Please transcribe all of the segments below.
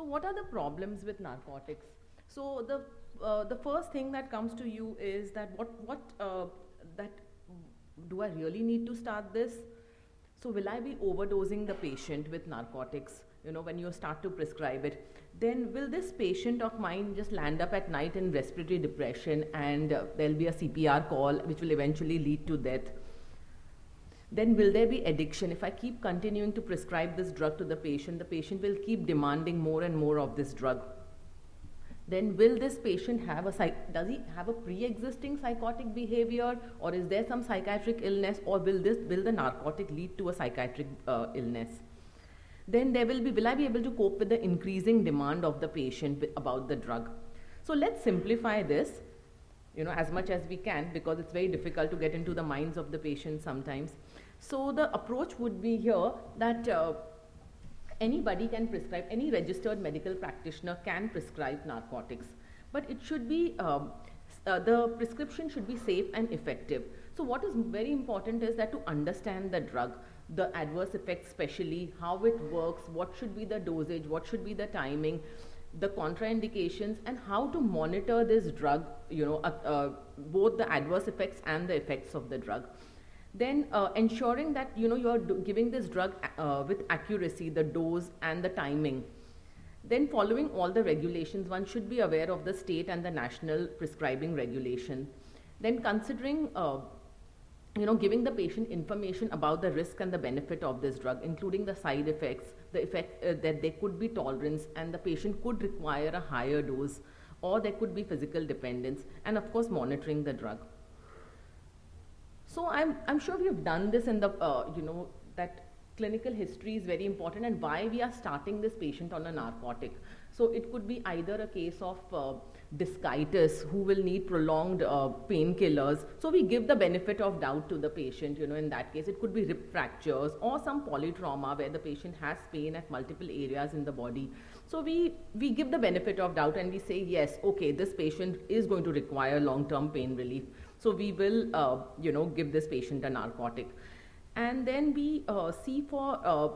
what are the problems with narcotics? So the first thing that comes to you is that that do I really need to start this? So will I be overdosing the patient with narcotics? You know, when you start to prescribe it, then will this patient of mine just land up at night in respiratory depression, and there'll be a CPR call which will eventually lead to death? Then will there be addiction? If I keep continuing to prescribe this drug to the patient will keep demanding more and more of this drug. Then will this patient have does he have a pre-existing psychotic behavior, or is there some psychiatric illness, or will the narcotic lead to a psychiatric illness? Then will I be able to cope with the increasing demand of the patient about the drug? So let's simplify this, you know, as much as we can, because it's very difficult to get into the minds of the patient sometimes. So the approach would be here that anybody can prescribe, any registered medical practitioner can prescribe narcotics, but it should be, the prescription should be safe and effective. So what is very important is that to understand the drug, the adverse effects, especially how it works, what should be the dosage, what should be the timing, the contraindications, and how to monitor this drug, you know, both the adverse effects and the effects of the drug. Then ensuring that, you know, you are giving this drug with accuracy, the dose and the timing. Then following all the regulations, one should be aware of the state and the national prescribing regulation. Then considering you know, giving the patient information about the risk and the benefit of this drug, including the side effects, the effect that there could be tolerance and the patient could require a higher dose, or there could be physical dependence, and of course monitoring the drug. So I'm sure we have done this in the, you know, that clinical history is very important, and why we are starting this patient on a narcotic. So it could be either a case of discitis, who will need prolonged painkillers. So we give the benefit of doubt to the patient, you know, in that case. It could be rib fractures or some polytrauma where the patient has pain at multiple areas in the body. So we give the benefit of doubt and we say, yes, okay, this patient is going to require long-term pain relief. So we will, you know, give this patient a narcotic. And then we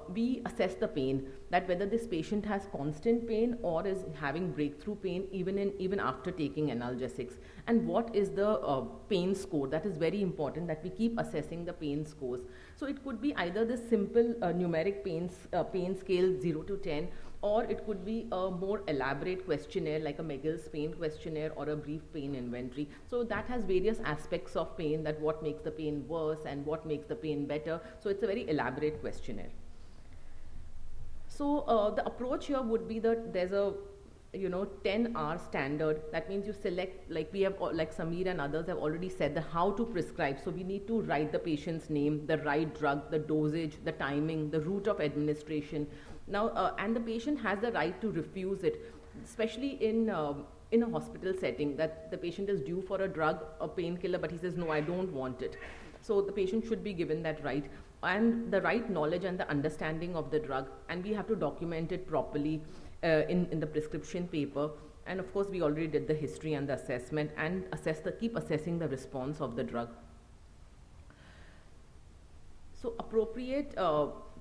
we assess the pain, that whether this patient has constant pain or is having breakthrough pain even after taking analgesics, and what is the pain score. That is very important, that we keep assessing the pain scores. So it could be either the simple numeric pain scale 0 to 10, or it could be a more elaborate questionnaire like a Megill's pain questionnaire or a brief pain inventory. So that has various aspects of pain, that what makes the pain worse and what makes the pain better. So it's a very elaborate questionnaire. So the approach here would be that there's a 10-hour standard. That means you select, like Samir and others have already said, the how to prescribe. So we need to write the patient's name, the right drug, the dosage, the timing, the route of administration. Now, and the patient has the right to refuse it, especially in a hospital setting, that the patient is due for a drug, a painkiller, but he says, no, I don't want it. So the patient should be given that right, and the right knowledge and the understanding of the drug, and we have to document it properly in the prescription paper. And of course, we already did the history and the assessment, and keep assessing the response of the drug. So appropriate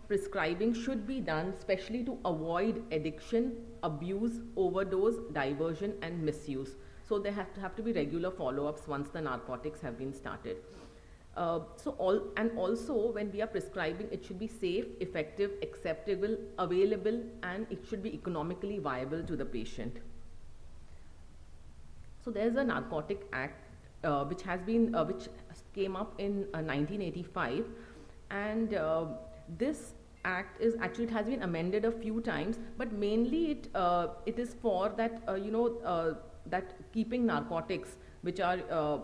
prescribing should be done, especially to avoid addiction, abuse, overdose, diversion, and misuse. So there have to be regular follow-ups once the narcotics have been started. Also when we are prescribing, it should be safe, effective, acceptable, available, and it should be economically viable to the patient. So there's a Narcotic Act which came up in 1985, and this act it has been amended a few times, but mainly it is for that that keeping narcotics which are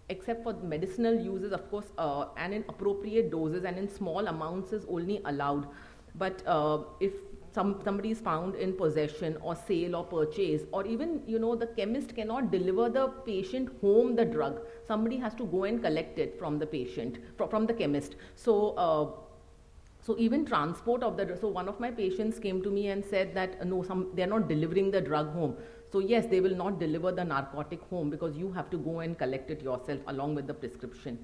except for medicinal uses, of course, and in appropriate doses and in small amounts is only allowed. But if somebody is found in possession or sale or purchase, or even the chemist cannot deliver the patient home the drug, somebody has to go and collect it from the patient, from the chemist. So even transport of the drug. So one of my patients came to me and said that no, they're not delivering the drug home. So yes, they will not deliver the narcotic home because you have to go and collect it yourself along with the prescription.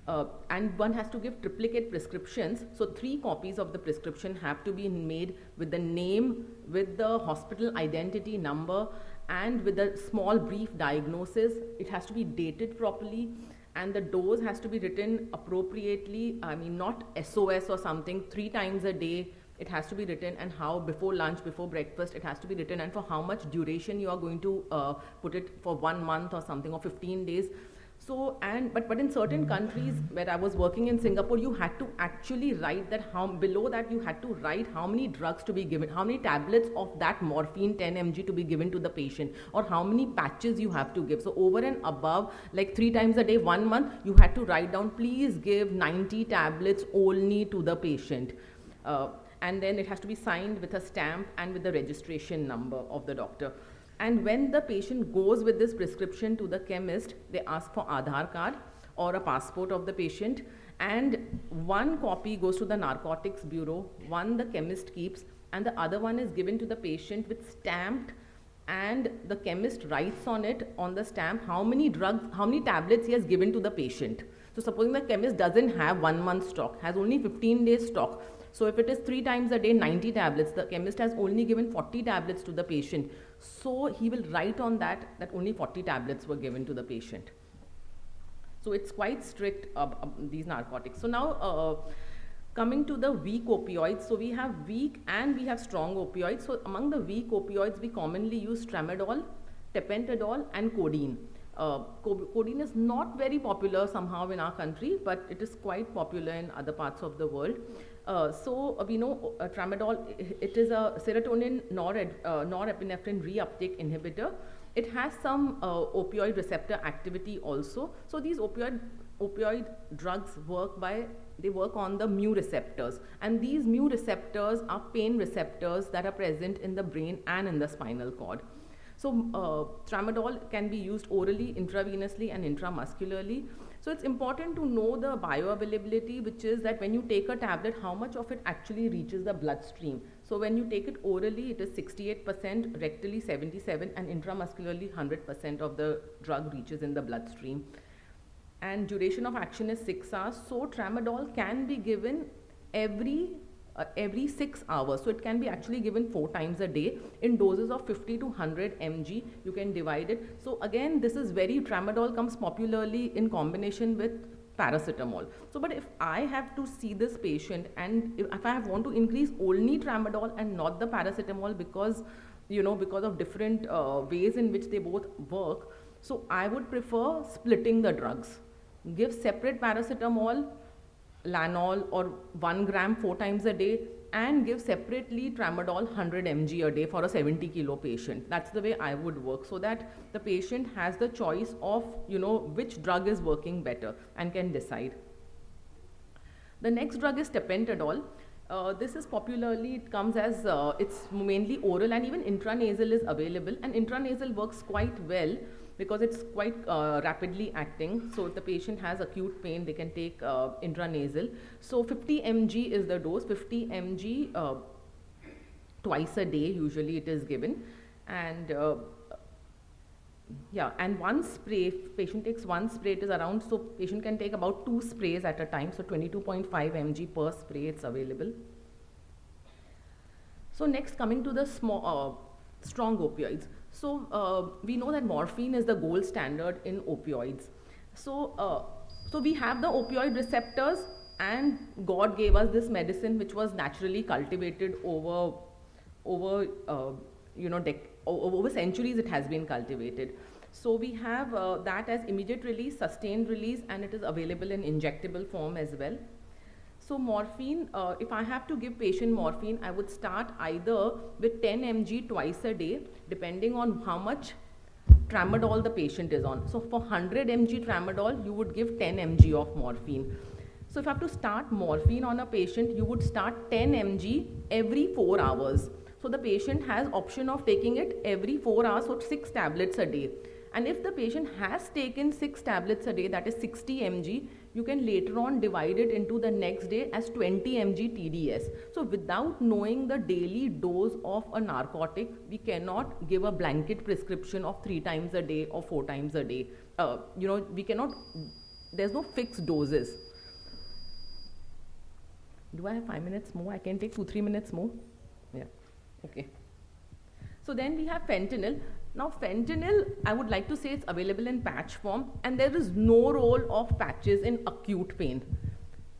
And one has to give triplicate prescriptions. So 3 copies of the prescription have to be made with the name, with the hospital identity number, and with a small brief diagnosis. It has to be dated properly, and the dose has to be written appropriately. I mean, not SOS or something, 3 times a day. It has to be written, and how, before lunch, before breakfast, it has to be written, and for how much duration you are going to put it, for 1 month or something, or 15 days. So, and but in certain countries where I was working in Singapore, you had to actually write that, how below that you had to write how many drugs to be given, how many tablets of that morphine 10 mg to be given to the patient, or how many patches you have to give. So over and above, like 3 times a day, 1 month, you had to write down, please give 90 tablets only to the patient. And then it has to be signed with a stamp and with the registration number of the doctor. And when the patient goes with this prescription to the chemist, they ask for Aadhaar card or a passport of the patient, and 1 copy goes to the Narcotics Bureau, 1 the chemist keeps, and the other one is given to the patient with stamped, and the chemist writes on it, on the stamp, how many drugs, how many tablets he has given to the patient. So supposing the chemist doesn't have 1 month stock, has only 15 days stock. So if it is 3 times a day, 90 tablets, the chemist has only given 40 tablets to the patient. So he will write on that only 40 tablets were given to the patient. So it's quite strict, these narcotics. So now coming to the weak opioids. So we have weak and we have strong opioids. So among the weak opioids, we commonly use tramadol, tapentadol, and codeine. Codeine is not very popular somehow in our country, but it is quite popular in other parts of the world. So we know tramadol, it is a serotonin norepinephrine reuptake inhibitor. It has some opioid receptor activity also. So these opioid drugs work on the mu receptors, and these mu receptors are pain receptors that are present in the brain and in the spinal cord. So tramadol can be used orally, intravenously, and intramuscularly. So it's important to know the bioavailability, which is that when you take a tablet, how much of it actually reaches the bloodstream. So when you take it orally, it is 68%, rectally 77%, and intramuscularly 100% of the drug reaches in the bloodstream. And duration of action is 6 hours. So tramadol can be given every 6 hours. So it can be actually given 4 times a day in doses of 50 to 100 mg. You can divide it. So again, this is tramadol comes popularly in combination with paracetamol. So but if I have to see this patient, and if I want to increase only tramadol and not the paracetamol, because of different ways in which they both work, so I would prefer splitting the drugs. Give separate paracetamol, Lanol, or 1 gram 4 times a day, and give separately tramadol 100 mg a day for a 70 kilo patient. That's the way I would work, so that the patient has the choice of which drug is working better and can decide. The next drug is tapentadol. This is popularly, it comes as it's mainly oral, and even intranasal is available, and intranasal works quite well because it's quite rapidly acting. So if the patient has acute pain, they can take intranasal. So 50 mg is the dose, 50 mg twice a day usually it is given. And yeah, and 1 spray, patient takes 1 spray, it is around, so patient can take about 2 sprays at a time, so 22.5 mg per spray it's available. So next, coming to the strong opioids. So we know that morphine is the gold standard in opioids. So we have the opioid receptors, and God gave us this medicine which was naturally cultivated over centuries. It has been cultivated. So we have that as immediate release, sustained release, and it is available in injectable form as well. So morphine, if I have to give patient morphine, I would start either with 10 mg twice a day, depending on how much tramadol the patient is on. So for 100 mg tramadol, you would give 10 mg of morphine. So if I have to start morphine on a patient, you would start 10 mg every 4 hours. So the patient has option of taking it every 4 hours, so 6 tablets a day. And if the patient has taken 6 tablets a day, that is 60 mg, you can later on divide it into the next day as 20 mg TDS. So without knowing the daily dose of a narcotic, we cannot give a blanket prescription of 3 times a day or 4 times a day. We cannot there's no fixed doses. Do I have 5 minutes more? I can take 2-3 minutes more. Yeah, okay. So then we have fentanyl. Now fentanyl, I would like to say it's available in patch form, and there is no role of patches in acute pain.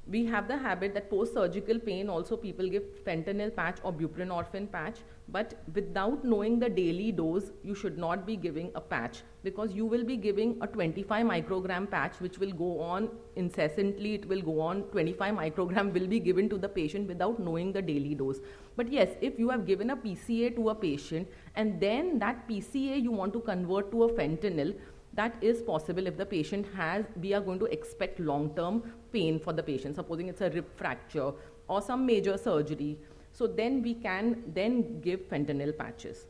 We have the habit that post-surgical pain also people give fentanyl patch or buprenorphine patch, but without knowing the daily dose, you should not be giving a patch, because you will be giving a 25 microgram patch which will go on incessantly. It will go on, 25 microgram will be given to the patient without knowing the daily dose. But yes, if you have given a PCA to a patient and then that PCA you want to convert to a fentanyl, that is possible if the patient has, we are going to expect long-term pain for the patient, supposing it's a rib fracture or some major surgery. So then we can then give fentanyl patches.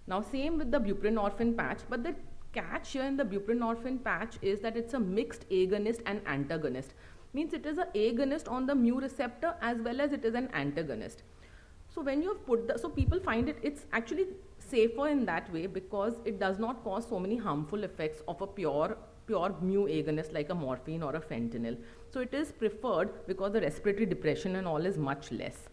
Now same with the buprenorphine patch, but the catch here in the buprenorphine patch is that it's a mixed agonist and antagonist. Means it is an agonist on the mu receptor as well as it is an antagonist. So when you have put the, so people find it's actually safer in that way because it does not cause so many harmful effects of a pure mu agonist like a morphine or a fentanyl. So it is preferred because the respiratory depression and all is much less.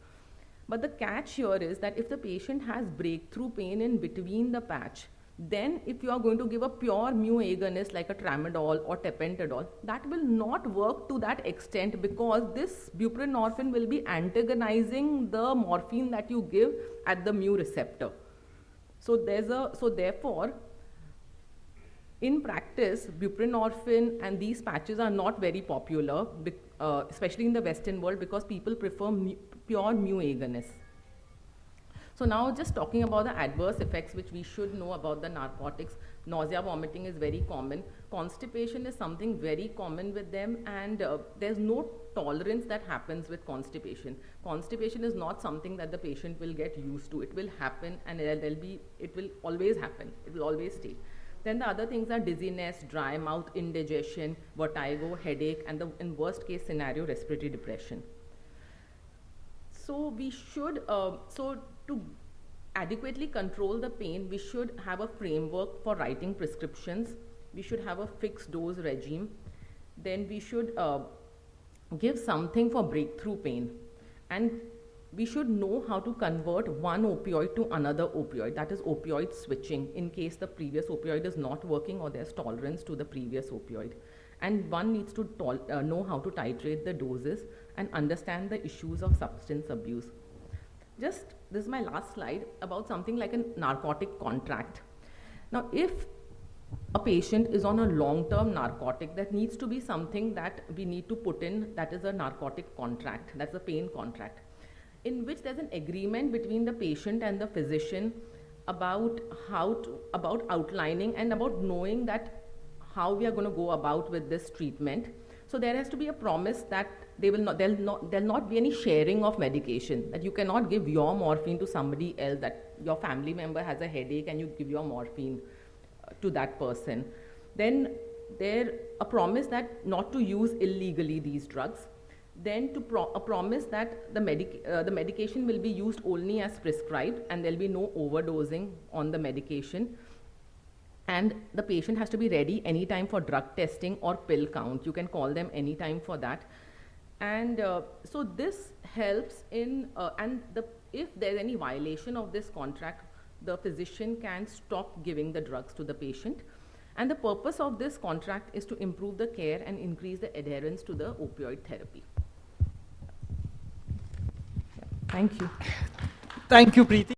But the catch here is that if the patient has breakthrough pain in between the patch, then if you are going to give a pure mu agonist like a tramadol or tapentadol, that will not work to that extent because this buprenorphine will be antagonizing the morphine that you give at the mu receptor. So therefore, in practice, buprenorphine and these patches are not very popular, especially in the Western world, because people prefer pure mu agonists. So now just talking about the adverse effects which we should know about the narcotics. Nausea, vomiting is very common. Constipation is something very common with them, and there's no tolerance that happens with constipation. Constipation is not something that the patient will get used to. It will happen, and it will always happen. It will always stay. Then the other things are dizziness, dry mouth, indigestion, vertigo, headache, and in worst case scenario, respiratory depression. So we should, to adequately control the pain, we should have a framework for writing prescriptions. We should have a fixed dose regime. Then we should give something for breakthrough pain. And we should know how to convert one opioid to another opioid, that is opioid switching, in case the previous opioid is not working or there's tolerance to the previous opioid. And one needs to know how to titrate the doses and understand the issues of substance abuse. This is my last slide about something like a narcotic contract. Now, if a patient is on a long-term narcotic, that needs to be something that we need to put in, that is a narcotic contract, that's a pain contract, in which there's an agreement between the patient and the physician about about outlining and about knowing that how we are going to go about with this treatment. So there has to be a promise that there'll not be any sharing of medication, that you cannot give your morphine to somebody else, that your family member has a headache and you give your morphine to that person. Then a promise that not to use illegally these drugs. Then a promise that the medication will be used only as prescribed and there'll be no overdosing on the medication. And the patient has to be ready anytime for drug testing or pill count. You can call them anytime for that. And so this helps in, if there's any violation of this contract, the physician can stop giving the drugs to the patient. And the purpose of this contract is to improve the care and increase the adherence to the opioid therapy. Thank you. Thank you, Preeti.